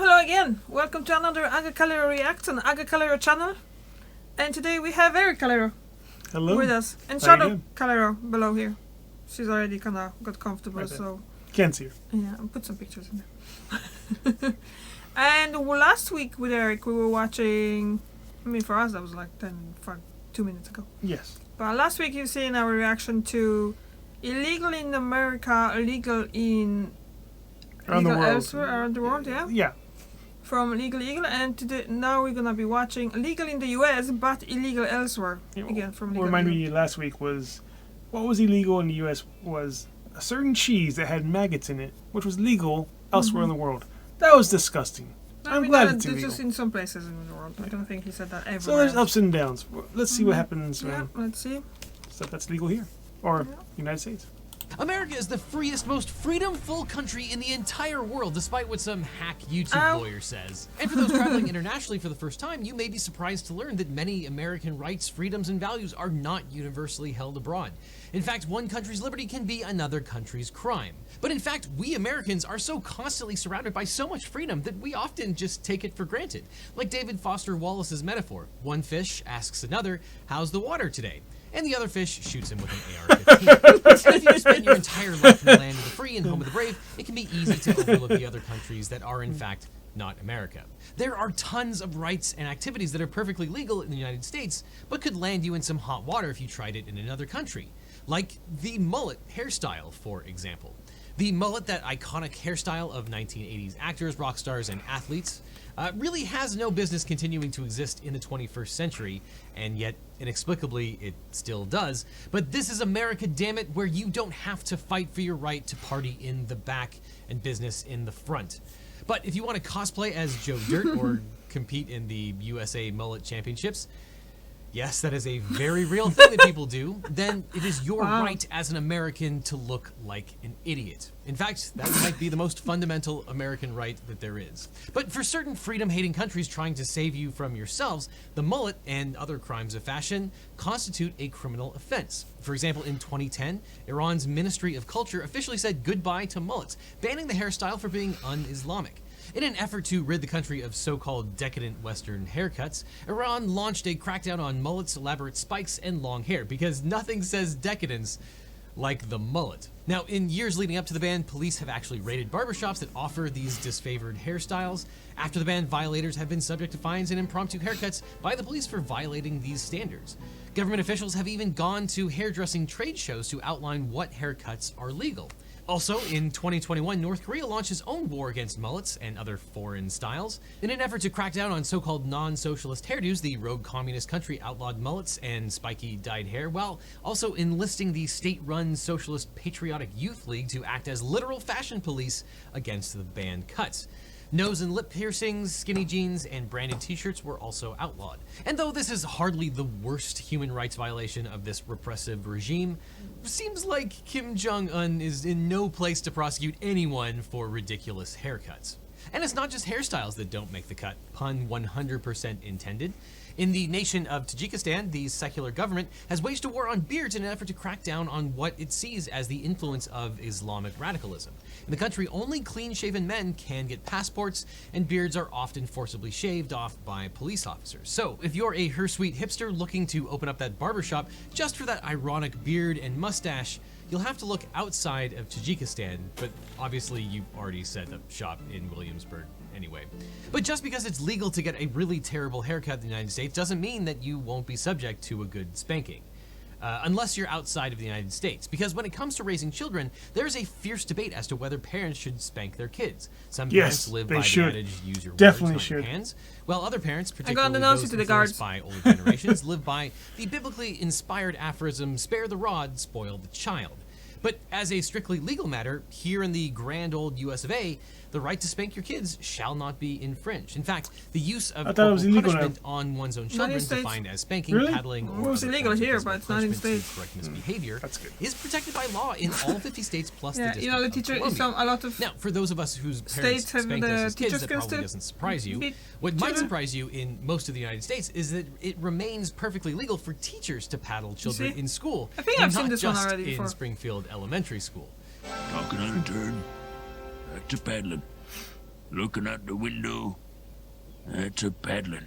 Hello again. Welcome to another Aga Calero React on Aga Calero channel. And today we have Eric Calero with us. And Shadow Calero below here. She's already kind of got comfortable, right, so... Can't see her. Yeah, I'll put some pictures in there. And last week with Eric, we were watching... I mean, for us, that was like 2 minutes ago. Yes. But last week you've seen our reaction to illegal in America, illegal in... Around the world. Elsewhere, around the world, yeah? Yeah. From legal, and today, now we're gonna be watching legal in the US, but illegal elsewhere. Again, from legal. What reminded me last week was, what was illegal in the US was a certain cheese that had maggots in it, which was legal elsewhere in the world. That was disgusting. I'm glad it's illegal. Just in some places in the world. I don't think he said that everywhere. So there's ups and downs. Let's see what happens when let's see. Stuff that's legal here, or United States. America is the freest, most freedom-full country in the entire world, despite what some hack YouTube lawyer says. And for those traveling internationally for the first time, you may be surprised to learn that many American rights, freedoms, and values are not universally held abroad. In fact, one country's liberty can be another country's crime. But in fact, we Americans are so constantly surrounded by so much freedom that we often just take it for granted. Like David Foster Wallace's metaphor, one fish asks another, "How's the water today?" And the other fish shoots him with an AR-15. And if you spend your entire life in the land of the free and home of the brave, it can be easy to overlook the other countries that are, in fact, not America. There are tons of rights and activities that are perfectly legal in the United States, but could land you in some hot water if you tried it in another country. Like the mullet hairstyle, for example. The mullet, that iconic hairstyle of 1980s actors, rock stars, and athletes, really has no business continuing to exist in the 21st century, and yet, inexplicably, it still does. But this is America, damn it, where you don't have to fight for your right to party in the back and business in the front. But if you want to cosplay as Joe Dirt or compete in the USA Mullet Championships, yes, that is a very real thing that people do, then it is your right as an American to look like an idiot. In fact, that might be the most fundamental American right that there is. But for certain freedom-hating countries trying to save you from yourselves, the mullet and other crimes of fashion constitute a criminal offense. For example, in 2010, Iran's Ministry of Culture officially said goodbye to mullets, banning the hairstyle for being un-Islamic. In an effort to rid the country of so-called decadent Western haircuts, Iran launched a crackdown on mullets, elaborate spikes, and long hair, because nothing says decadence like the mullet. Now, in years leading up to the ban, police have actually raided barbershops that offer these disfavored hairstyles. After the ban, violators have been subject to fines and impromptu haircuts by the police for violating these standards. Government officials have even gone to hairdressing trade shows to outline what haircuts are legal. Also, in 2021, North Korea launched its own war against mullets and other foreign styles. In an effort to crack down on so-called non-socialist hairdos, the rogue communist country outlawed mullets and spiky dyed hair, while also enlisting the state-run Socialist Patriotic Youth League to act as literal fashion police against the banned cuts. Nose and lip piercings, skinny jeans, and branded t-shirts were also outlawed. And though this is hardly the worst human rights violation of this repressive regime, seems like Kim Jong-un is in no place to prosecute anyone for ridiculous haircuts. And it's not just hairstyles that don't make the cut, pun 100% intended. In the nation of Tajikistan, the secular government has waged a war on beards in an effort to crack down on what it sees as the influence of Islamic radicalism. In the country, only clean-shaven men can get passports, and beards are often forcibly shaved off by police officers. So, if you're a hirsute hipster looking to open up that barbershop just for that ironic beard and mustache, you'll have to look outside of Tajikistan, but obviously you've already set up shop in Williamsburg anyway. But just because it's legal to get a really terrible haircut in the United States doesn't mean that you won't be subject to a good spanking. Unless you're outside of the United States. Because when it comes to raising children, there's a fierce debate as to whether parents should spank their kids. Some parents live by the adage, use your words, not your hands, while other parents, particularly those influenced by older generations, live by the biblically inspired aphorism, spare the rod, spoil the child. But as a strictly legal matter, here in the grand old US of A, the right to spank your kids shall not be infringed. In fact, the use of corporal punishment on one's own children, defined as spanking, paddling, or it's illegal here, but it's not in states. Correct misbehavior, is protected by law in all 50 states plus the District you know, the teacher of Columbia. A lot of now, for those of us whose parents spanked us as kids, that probably doesn't surprise you. What might surprise you in most of the United States is that it remains perfectly legal for teachers to paddle children in school, I think I've seen this one already in before. Springfield Elementary School. Talking out of turn. Back to paddling. Looking out the window, that's a paddling.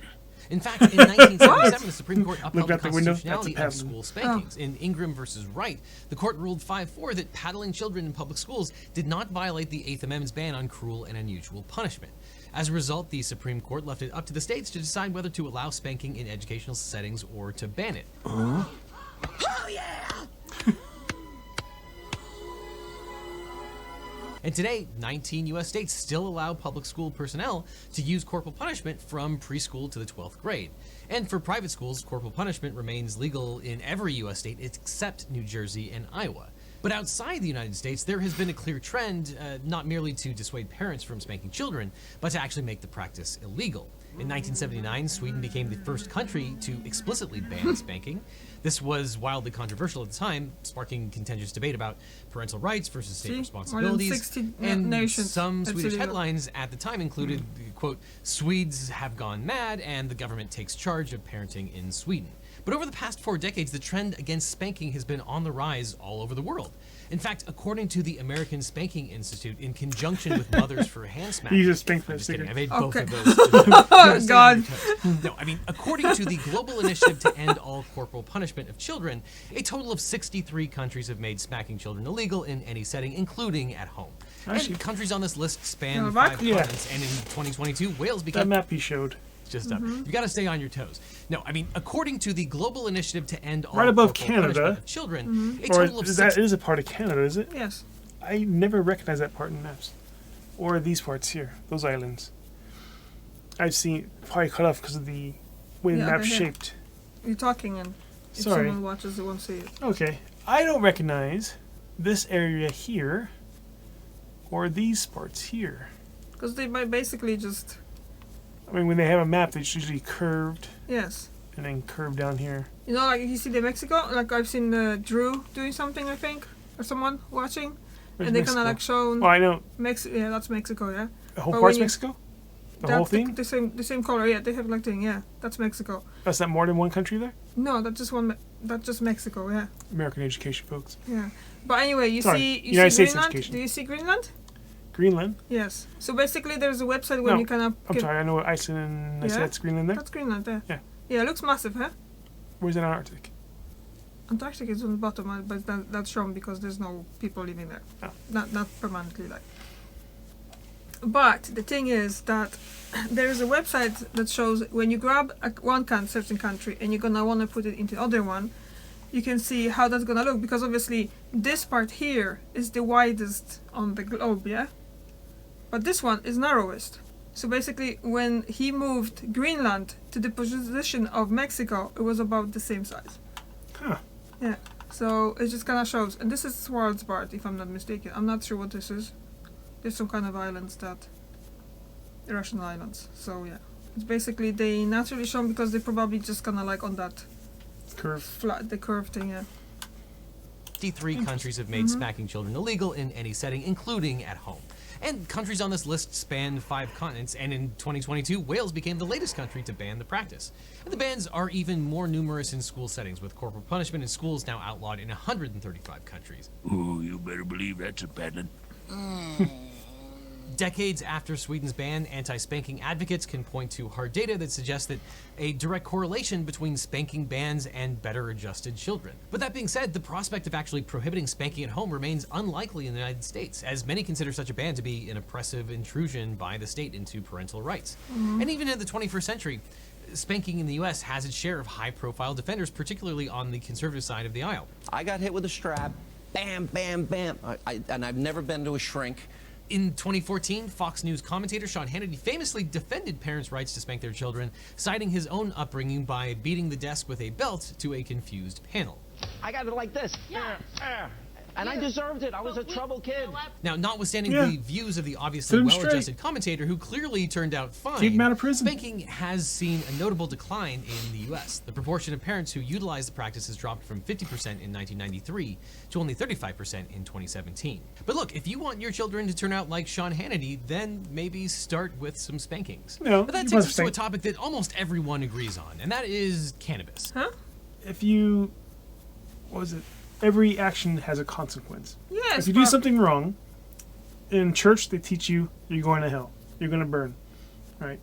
In fact, in 1977, the Supreme Court upheld the out the window, that's a constitutionality of paddling. school spankings. In Ingram versus Wright, the court ruled 5-4 that paddling children in public schools did not violate the Eighth Amendment's ban on cruel and unusual punishment. As a result, the Supreme Court left it up to the states to decide whether to allow spanking in educational settings or to ban it. Oh yeah! And today, 19 U.S. states still allow public school personnel to use corporal punishment from preschool to the 12th grade. And for private schools, corporal punishment remains legal in every U.S. state except New Jersey and Iowa. But outside the United States, there has been a clear trend, not merely to dissuade parents from spanking children, but to actually make the practice illegal. In 1979, Sweden became the first country to explicitly ban spanking. This was wildly controversial at the time, sparking contentious debate about parental rights versus state responsibilities. More than 60 and nations. some That's Swedish illegal. headlines at the time included, quote, "Swedes have gone mad and the government takes charge of parenting in Sweden." But over the past 4 decades, the trend against spanking has been on the rise all over the world. In fact, according to the American Spanking Institute, in conjunction with Mothers for Hand Smacking, You just spanked I'm that just kidding, I sticker. made both Okay. of those. Oh, God. No, I mean, according to the Global Initiative to End All Corporal Punishment of Children, a total of 63 countries have made smacking children illegal in any setting, including at home. Actually- And countries on this list span Yeah, 5 yeah. continents, and in 2022, Wales That became map he showed. just up. You've got to stay on your toes. No, I mean, according to the Global Initiative to End All Right above Corporal Punishment Canada. of Children, a Or total of is 6 that is a part of Canada, is it? Yes. I never recognized that part in maps. Or these parts here, those islands. I've seen, probably cut off because of the way the Yeah, map's they're here. shaped. You're talking, and if Sorry. someone watches, they won't see it. Okay. I don't recognize this area here or these parts here. Because they might basically just... I mean, when they have a map, it's usually curved Yes. and then curved down here. You know, like you see the Mexico, like I've seen Drew doing something, I think, or someone watching, Where's and they Mexico? kind of like shown Oh, I know. Yeah, that's Mexico, yeah. The whole But part's when you- Mexico? The That's whole thing? the same color, yeah. They have like thing, yeah. That's Mexico. That's not more than one country there? No, that's just one. That's just Mexico, yeah, American education, folks. yeah. But anyway, you Sorry, see United States Greenland. education. Do you see Greenland? Greenland? Yes. So basically, there's a website where No, you kind of. I'm sorry, I know what Iceland and I said Yeah? it's Greenland there. That's Greenland, yeah. Yeah. Yeah, it looks massive, huh? Where's Antarctic? Antarctica is on the bottom, but that's shown because there's no people living there. Oh. Not permanently, like. But the thing is that there is a website that shows when you grab one certain country and you're gonna want to put it into the other one, you can see how that's gonna look, because obviously this part here is the widest on the globe, yeah. But this one is narrowest. So basically, when he moved Greenland to the position of Mexico, it was about the same size. Huh. Yeah. So it just kind of shows, and this is Svalbard, if I'm not mistaken. I'm not sure what this is. There's some kind of islands that, Russian islands. So yeah, it's basically they naturally shown because they probably just kind of like on that Curve. flat, the curve thing. Yeah. 53 countries have made smacking children illegal in any setting, including at home. And countries on this list span 5 continents, and in 2022, Wales became the latest country to ban the practice. And the bans are even more numerous in school settings, with corporal punishment in schools now outlawed in 135 countries. Ooh, you better believe that's a paddling. Decades after Sweden's ban, anti-spanking advocates can point to hard data that suggests that a direct correlation between spanking bans and better adjusted children. But that being said, the prospect of actually prohibiting spanking at home remains unlikely in the United States, as many consider such a ban to be an oppressive intrusion by the state into parental rights. And even in the 21st century, spanking in the US has its share of high-profile defenders, particularly on the conservative side of the aisle. I got hit with a strap, bam, bam, bam, and I've never been to a shrink. In 2014, Fox News commentator Sean Hannity famously defended parents' rights to spank their children, citing his own upbringing by beating the desk with a belt to a confused panel. I got it like this. And I deserved it. I was a troubled kid. Now, notwithstanding Yeah. the views of the obviously Set him well-adjusted commentator who clearly turned out fine, Keep him out of prison. spanking has seen a notable decline in the U.S. The proportion of parents who utilize the practice has dropped from 50% in 1993 to only 35% in 2017. But look, if you want your children to turn out like Sean Hannity, then maybe start with some spankings. No, but that you takes must us to a spank. topic that almost everyone agrees on, and that is cannabis. Huh? If you, what was it? Every action has a consequence. Yes. If you do something wrong, in church they teach you you're going to hell. you're going to burn. Right?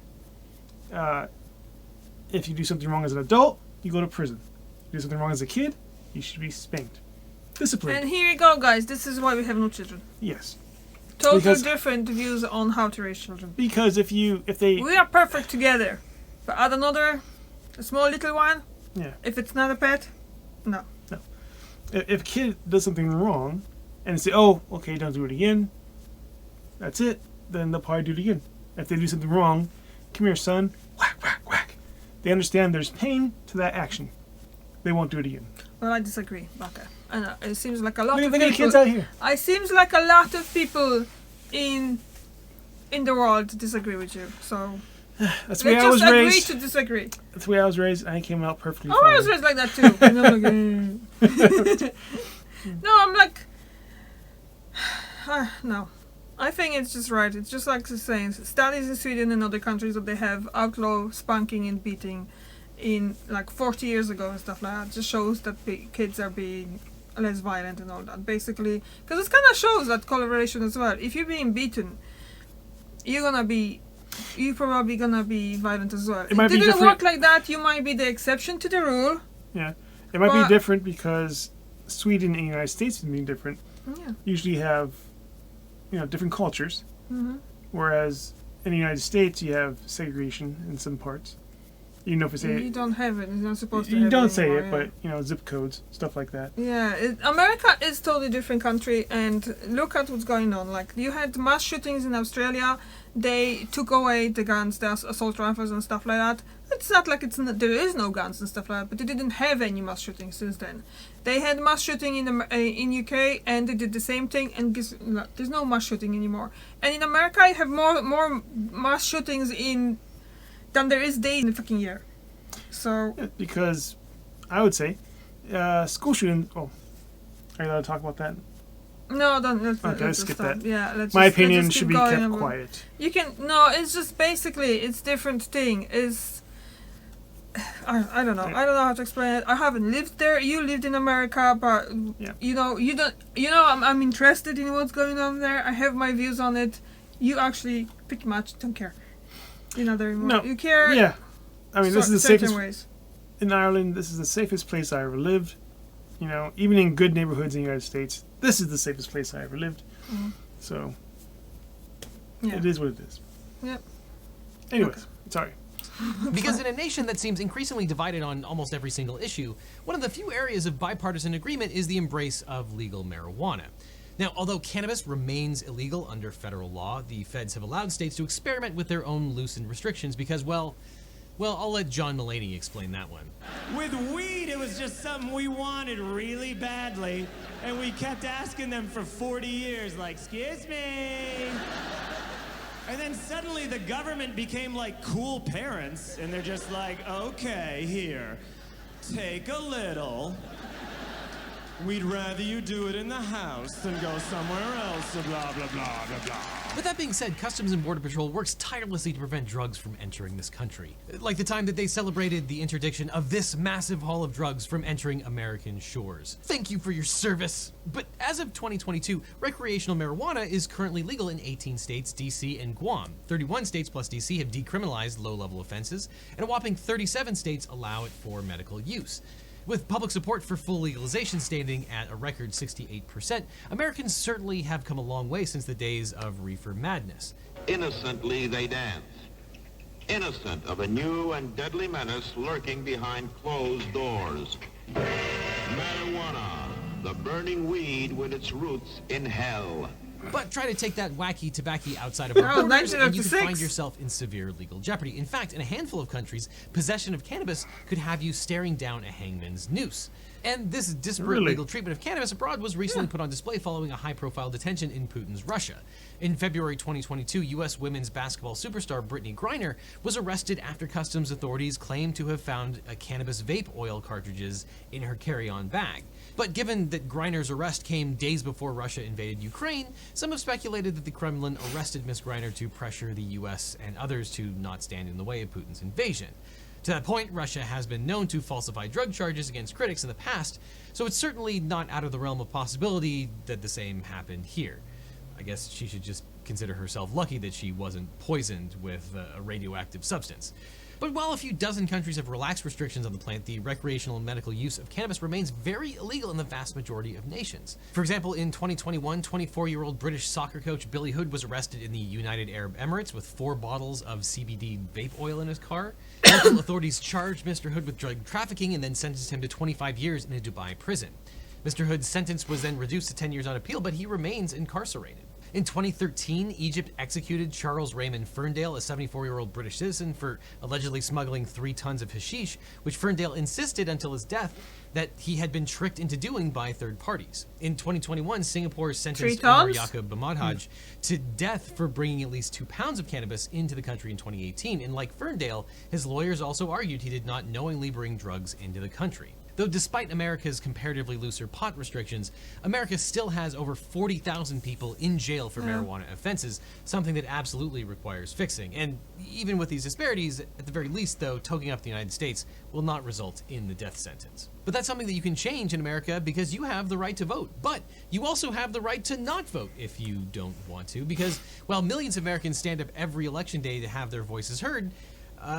If you do something wrong as an adult, you go to prison. If you do something wrong as a kid, you should be spanked. Disciplined. And here you go, guys. This is why we have no children. Yes. Totally different views on how to raise children. Because if they... We are perfect together. But add another, a small little one, if it's not a pet, no. No. If a kid does something wrong, and say, oh, okay, don't do it again, that's it, then they'll probably do it again. If they do something wrong, come here, son, whack, whack, whack. They understand there's pain to that action. They won't do it again. Well, I disagree, Baka. And it seems like a lot Look of at people... the kids out here. It seems like a lot of people in the world disagree with you, so... That's the way I was raised. Let's just agree to disagree. That's the way I was raised, and I came out perfectly fine. I was raised like that too. And I'm like, no, I'm like... no. I think it's just right. It's just like the saying, studies in Sweden and other countries that they have outlaw spanking and beating in like 40 years ago and stuff like that. Just shows that kids are being less violent and all that. Basically, because it kind of shows that correlation as well. If you're being beaten, you're probably gonna be violent as well. It didn't work like that. You might be the exception to the rule. Yeah, it might be different because Sweden and the United States being different. Yeah. Usually have, different cultures. Mm-hmm. Whereas in the United States you have segregation in some parts. You know, if you say you don't have it. You're not supposed to. You have don't it say anymore, it, but zip codes, stuff like that. Yeah, America is totally different country, and look at what's going on. Like you had mass shootings in Australia. They took away the guns, the assault rifles and stuff like that. It's not like there is no guns and stuff like that, but they didn't have any mass shootings since then. They had mass shooting in UK, and they did the same thing, and there's no mass shooting anymore. And in America, you have more mass shootings than there is days in the fucking year. So because I would say school shooting. Oh, are you allowed to talk about that? No, don't. Let's skip that. Yeah, my opinion should be kept quiet. You can it's just basically it's different thing. I don't know. Yeah. I don't know how to explain it. I haven't lived there. You lived in America, but you don't. I'm interested in what's going on there. I have my views on it. You actually pretty much don't care. Anymore. No. You care. Yeah. I mean, this is the safest ways. In Ireland. This is the safest place I ever lived. Even in good neighborhoods in the United States, this is the safest place I ever lived. Mm-hmm. So, it is what it is. Yep. Anyways, sorry. Because in a nation that seems increasingly divided on almost every single issue, one of the few areas of bipartisan agreement is the embrace of legal marijuana. Now, although cannabis remains illegal under federal law, the feds have allowed states to experiment with their own loosened restrictions because, well, I'll let John Mulaney explain that one. With weed, it was just something we wanted really badly, and we kept asking them for 40 years, like, excuse me. And then suddenly the government became like cool parents, and they're just like, okay, here, take a little. We'd rather you do it in the house than go somewhere else, blah, blah, blah, blah, blah. With that being said, Customs and Border Patrol works tirelessly to prevent drugs from entering this country. Like the time that they celebrated the interdiction of this massive haul of drugs from entering American shores. Thank you for your service. But as of 2022, recreational marijuana is currently legal in 18 states, DC, and Guam. 31 states plus DC have decriminalized low-level offenses, and a whopping 37 states allow it for medical use. With public support for full legalization standing at a record 68%, Americans certainly have come a long way since the days of reefer madness. Innocently they dance, innocent of a new and deadly menace lurking behind closed doors. Marijuana, the burning weed with its roots in hell. But try to take that wacky tobacco outside of our borders and you can 1956. find yourself in severe legal jeopardy. In fact, in a handful of countries, possession of cannabis could have you staring down a hangman's noose. And this disparate legal treatment of cannabis abroad was recently put on display following a high-profile detention in Putin's Russia. In February 2022, U.S. women's basketball superstar Brittany Griner was arrested after customs authorities claimed to have found cannabis vape oil cartridges in her carry-on bag. But given that Griner's arrest came days before Russia invaded Ukraine, some have speculated that the Kremlin arrested Ms. Griner to pressure the U.S. and others to not stand in the way of Putin's invasion. To that point, Russia has been known to falsify drug charges against critics in the past, so it's certainly not out of the realm of possibility that the same happened here. I guess she should just consider herself lucky that she wasn't poisoned with a radioactive substance. But while a few dozen countries have relaxed restrictions on the plant, the recreational and medical use of cannabis remains very illegal in the vast majority of nations. For example, in 2021, 24-year-old British soccer coach Billy Hood was arrested in the United Arab Emirates with 4 bottles of CBD vape oil in his car. Local authorities charged Mr. Hood with drug trafficking and then sentenced him to 25 years in a Dubai prison. Mr. Hood's sentence was then reduced to 10 years on appeal, but he remains incarcerated. In 2013, Egypt executed Charles Raymond Ferndale, a 74-year-old British citizen, for allegedly smuggling 3 tons of hashish, which Ferndale insisted until his death that he had been tricked into doing by third parties. In 2021, Singapore sentenced Umar Yaqub Bamadhaj to death for bringing at least 2 pounds of cannabis into the country in 2018, and like Ferndale, his lawyers also argued he did not knowingly bring drugs into the country. Though despite America's comparatively looser pot restrictions, America still has over 40,000 people in jail for marijuana offenses, something that absolutely requires fixing. And even with these disparities, at the very least though, toking up the United States will not result in the death sentence. But that's something that you can change in America because you have the right to vote. But you also have the right to not vote if you don't want to, because while millions of Americans stand up every election day to have their voices heard,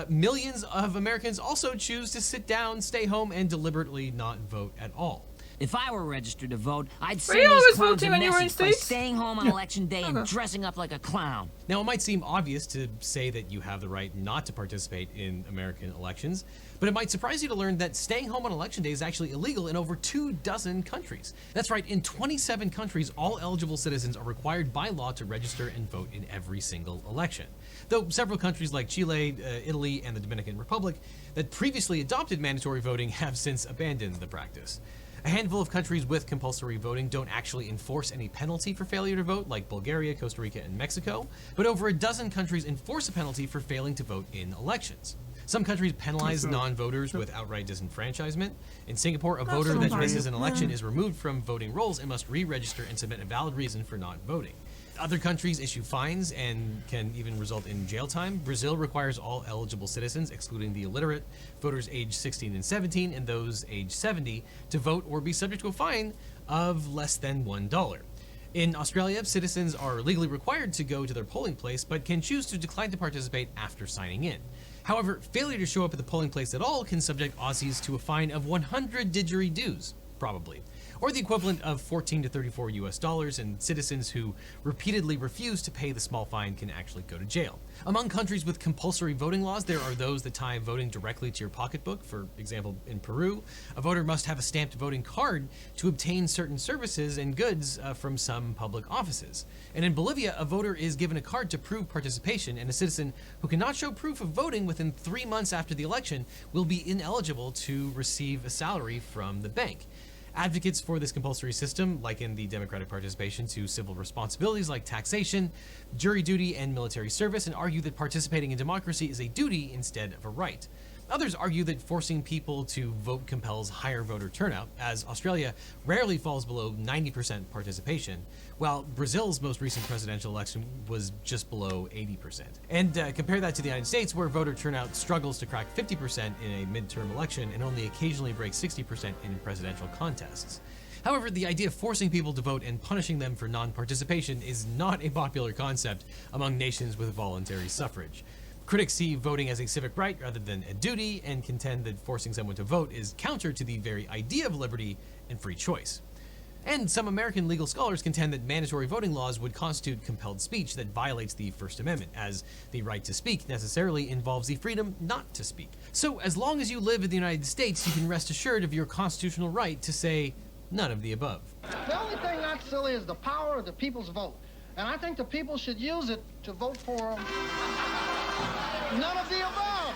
millions of Americans also choose to sit down, stay home, and deliberately not vote at all. If I were registered to vote, I'd Were send you always these clowns a voting when you were in message by States? staying home on election day and dressing up like a clown. Now, it might seem obvious to say that you have the right not to participate in American elections, but it might surprise you to learn that staying home on election day is actually illegal in over 24 countries. That's right, in 27 countries, all eligible citizens are required by law to register and vote in every single election. Though several countries like Chile, Italy, and the Dominican Republic that previously adopted mandatory voting have since abandoned the practice. A handful of countries with compulsory voting don't actually enforce any penalty for failure to vote, like Bulgaria, Costa Rica, and Mexico, but over a dozen countries enforce a penalty for failing to vote in elections. Some countries penalize non-voters with outright disenfranchisement. In Singapore, a voter that misses an election is removed from voting rolls and must re-register and submit a valid reason for not voting. Other countries issue fines and can even result in jail time. Brazil requires all eligible citizens, excluding the illiterate, voters aged 16 and 17, and those aged 70, to vote or be subject to a fine of less than $1. In Australia, citizens are legally required to go to their polling place, but can choose to decline to participate after signing in. However, failure to show up at the polling place at all can subject Aussies to a fine of 100 didgeridoos, probably, or the equivalent of $14 to $34 US, and citizens who repeatedly refuse to pay the small fine can actually go to jail. Among countries with compulsory voting laws, there are those that tie voting directly to your pocketbook. For example, in Peru, a voter must have a stamped voting card to obtain certain services and goods from some public offices. And in Bolivia, a voter is given a card to prove participation, and a citizen who cannot show proof of voting within 3 months after the election will be ineligible to receive a salary from the bank. Advocates for this compulsory system liken the democratic participation to civil responsibilities like taxation, jury duty, and military service, and argue that participating in democracy is a duty instead of a right. Others argue that forcing people to vote compels higher voter turnout, as Australia rarely falls below 90% participation, while Brazil's most recent presidential election was just below 80%. And compare that to the United States, where voter turnout struggles to crack 50% in a midterm election and only occasionally breaks 60% in presidential contests. However, the idea of forcing people to vote and punishing them for non-participation is not a popular concept among nations with voluntary suffrage. Critics see voting as a civic right rather than a duty, and contend that forcing someone to vote is counter to the very idea of liberty and free choice. And some American legal scholars contend that mandatory voting laws would constitute compelled speech that violates the First Amendment, as the right to speak necessarily involves the freedom not to speak. So as long as you live in the United States, you can rest assured of your constitutional right to say none of the above. The only thing that's silly is the power of the people's vote. And I think the people should use it to vote for none of the above.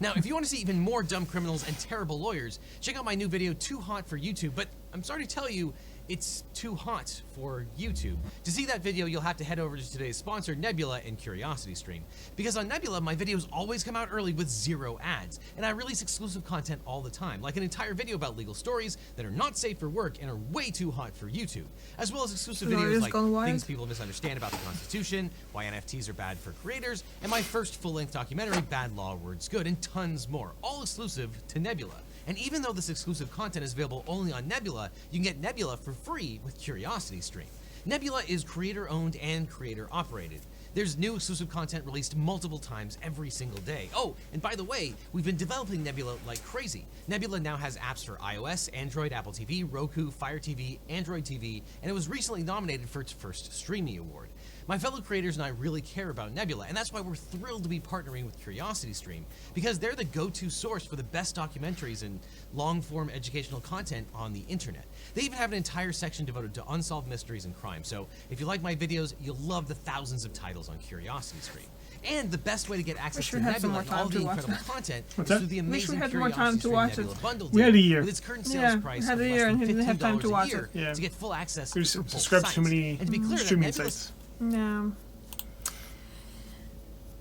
Now, if you want to see even more dumb criminals and terrible lawyers, check out my new video, Too Hot for YouTube, but I'm sorry to tell you, it's too hot for YouTube. To see that video, you'll have to head over to today's sponsor, Nebula and CuriosityStream. Because on Nebula, my videos always come out early with 0 ads, and I release exclusive content all the time, like an entire video about legal stories that are not safe for work and are way too hot for YouTube, as well as exclusive videos like things people misunderstand about the Constitution, why NFTs are bad for creators, and my first full-length documentary, Bad Law, Words Good, and tons more, all exclusive to Nebula. And even though this exclusive content is available only on Nebula, you can get Nebula for free with CuriosityStream. Nebula is creator-owned and creator-operated. There's new exclusive content released multiple times every single day. Oh, and by the way, we've been developing Nebula like crazy. Nebula now has apps for iOS, Android, Apple TV, Roku, Fire TV, Android TV, and it was recently nominated for its first Streamy Award. My fellow creators and I really care about Nebula, and that's why we're thrilled to be partnering with CuriosityStream, because they're the go-to source for the best documentaries and long-form educational content on the internet. They even have an entire section devoted to unsolved mysteries and crime, so if you like my videos, you'll love the thousands of titles on CuriosityStream. And the best way to get access to Nebula and all the incredible content is through the amazing CuriosityStream Nebula bundle We had a deal year. with its current sales price of less than $15 a year to get full access There's for both subscribed sites. to many And to be clear, streaming Nebula's sites. Yeah.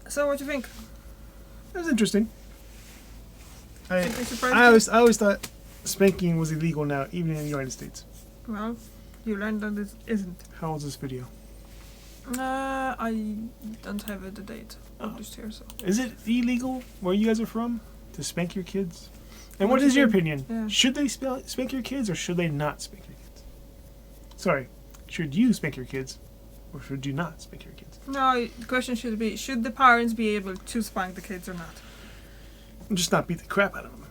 So what do you think? It was interesting. Something surprising? I always thought spanking was illegal now, even in the United States. Well, you learned that it isn't. How old is this video? I don't have the date published here, so. Is it illegal where you guys are from to spank your kids? And What what do is you your think? opinion? Yeah. Should they spank your kids or should they not spank your kids? Sorry, should you spank your kids or should you not spank your kids? No, the question should be, should the parents be able to spank the kids or not? Just not beat the crap out of them.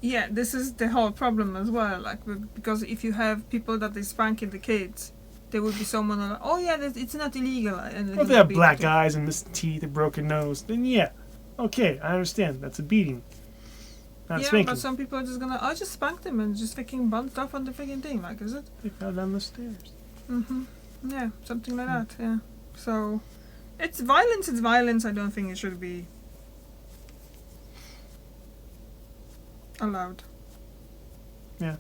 Yeah, this is the whole problem as well. Like, because if you have people that is spanking the kids, there would be someone like, oh yeah, it's not illegal. And Well, if they have black eyes and missing teeth, a broken nose, then yeah, okay, I understand. That's a beating, not yeah, spanking. but some people are just gonna, oh, just spank them and just freaking bounce off on the freaking thing. Like, is it? They fell down the stairs. Yeah, something like that. Yeah. So, it's violence. It's violence. I don't think it should be allowed. Yeah,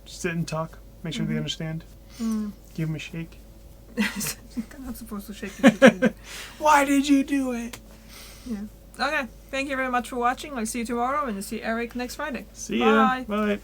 just sit and talk. Make sure they understand. Give them a shake. You're not supposed to shake the Why did you do it? Yeah. Okay. Thank you very much for watching. I'll see you tomorrow and I'll see Eric next Friday. See ya. Bye. Bye.